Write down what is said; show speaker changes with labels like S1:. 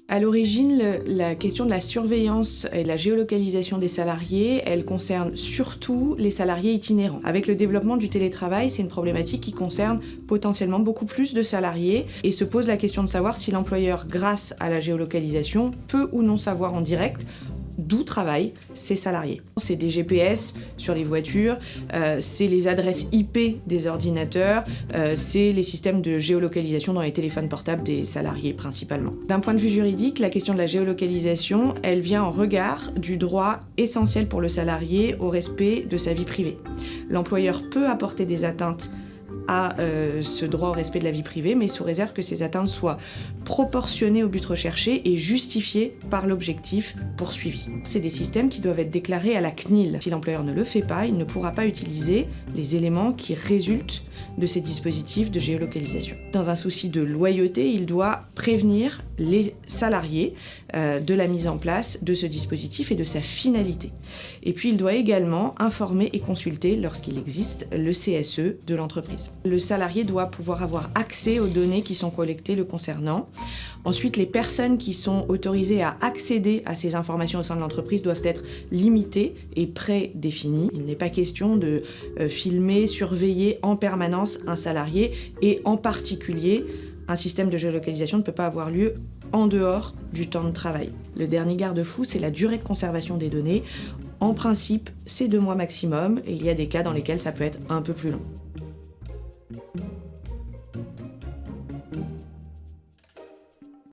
S1: À l'origine, la question de la surveillance et de la géolocalisation des salariés, elle concerne surtout les salariés itinérants. Avec le développement du télétravail, c'est une problématique qui concerne potentiellement beaucoup plus de salariés et se pose la question de savoir si l'employeur, grâce à la géolocalisation, peut ou non savoir en direct d'où travaillent ces salariés. C'est des GPS sur les voitures, c'est les adresses IP des ordinateurs, c'est les systèmes de géolocalisation dans les téléphones portables des salariés principalement. D'un point de vue juridique, la question de la géolocalisation, elle vient en regard du droit essentiel pour le salarié au respect de sa vie privée. L'employeur peut apporter des atteintes à ce droit au respect de la vie privée, mais sous réserve que ces atteintes soient proportionnées au but recherché et justifiées par l'objectif poursuivi. C'est des systèmes qui doivent être déclarés à la CNIL. Si l'employeur ne le fait pas, il ne pourra pas utiliser les éléments qui résultent de ces dispositifs de géolocalisation. Dans un souci de loyauté, il doit prévenir les salariés de la mise en place de ce dispositif et de sa finalité. Et puis il doit également informer et consulter, lorsqu'il existe, le CSE de l'entreprise. Le salarié doit pouvoir avoir accès aux données qui sont collectées le concernant. Ensuite, les personnes qui sont autorisées à accéder à ces informations au sein de l'entreprise doivent être limitées et prédéfinies. Il n'est pas question de filmer, surveiller en permanence un salarié et en particulier, un système de géolocalisation ne peut pas avoir lieu en dehors du temps de travail. Le dernier garde-fou, c'est la durée de conservation des données. En principe, c'est 2 mois maximum et il y a des cas dans lesquels ça peut être un peu plus long.